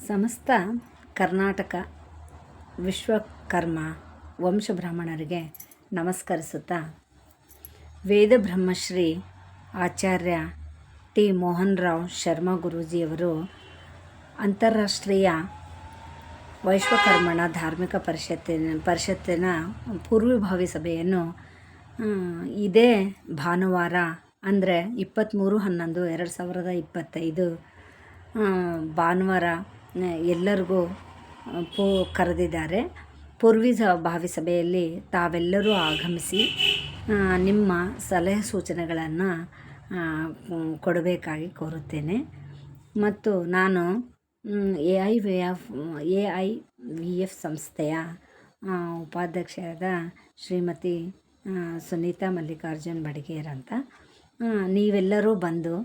ಸಮಸ್ತ ಕರ್ನಾಟಕ ವಿಶ್ವಕರ್ಮ ವಂಶಬ್ರಾಹ್ಮಣರಿಗೆ ನಮಸ್ಕರಿಸುತ್ತಾ ವೇದ ಬ್ರಹ್ಮಶ್ರೀ ಆಚಾರ್ಯ ಟಿ ಮೋಹನ್ ರಾವ್ ಶರ್ಮಾ ಗುರೂಜಿಯವರು ಅಂತಾರಾಷ್ಟ್ರೀಯ ವೈಶ್ವಕರ್ಮಣ ಧಾರ್ಮಿಕ ಪರಿಷತ್ತಿನ ಪೂರ್ವಭಾವಿ ಸಭೆಯನ್ನು ಇದೇ ಭಾನುವಾರ ಅಂದರೆ 23/11/2025 ಭಾನುವಾರ ಎಲ್ಲರಿಗೂ ಕರೆದಿದ್ದಾರೆ. ಪೂರ್ವಭಾವಿ ಸಭೆಯಲ್ಲಿ ತಾವೆಲ್ಲರೂ ಆಗಮಿಸಿ ನಿಮ್ಮ ಸಲಹೆ ಸೂಚನೆಗಳನ್ನು ಕೊಡಬೇಕಾಗಿ ಕೋರುತ್ತೇನೆ. ಮತ್ತು ನಾನು AIVF ಸಂಸ್ಥೆಯ ಉಪಾಧ್ಯಕ್ಷರಾದ ಶ್ರೀಮತಿ ಸುನೀತಾ ಮಲ್ಲಿಕಾರ್ಜುನ್ ಬಡಿಗೇರ್ ಅಂತ. ನೀವೆಲ್ಲರೂ ಬಂದು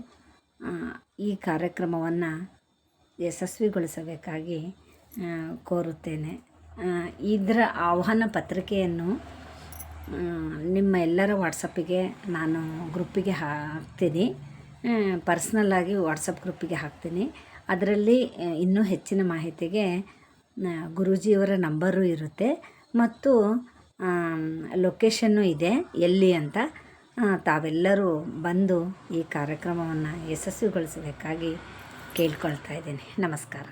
ಈ ಕಾರ್ಯಕ್ರಮವನ್ನು ಯಶಸ್ವಿಗೊಳಿಸಬೇಕಾಗಿ ಕೋರುತ್ತೇನೆ. ಇದರ ಆಹ್ವಾನ ಪತ್ರಿಕೆಯನ್ನು ನಿಮ್ಮ ಎಲ್ಲರ ವಾಟ್ಸಪ್ಪಿಗೆ ನಾನು ಗ್ರೂಪಿಗೆ ಹಾಕ್ತೀನಿ, ಪರ್ಸ್ನಲ್ಲಾಗಿ ವಾಟ್ಸಪ್ ಗ್ರೂಪಿಗೆ ಹಾಕ್ತೀನಿ. ಅದರಲ್ಲಿ ಇನ್ನೂ ಹೆಚ್ಚಿನ ಮಾಹಿತಿಗೆ ಗುರೂಜಿಯವರ ನಂಬರು ಇರುತ್ತೆ ಮತ್ತು ಲೊಕೇಶನ್ನು ಇದೆ ಎಲ್ಲಿ ಅಂತ. ತಾವೆಲ್ಲರೂ ಬಂದು ಈ ಕಾರ್ಯಕ್ರಮವನ್ನು ಯಶಸ್ವಿಗೊಳಿಸಬೇಕಾಗಿ ಕೇಳ್ಕೊಳ್ತಾ ಇದ್ದೀನಿ. ನಮಸ್ಕಾರ.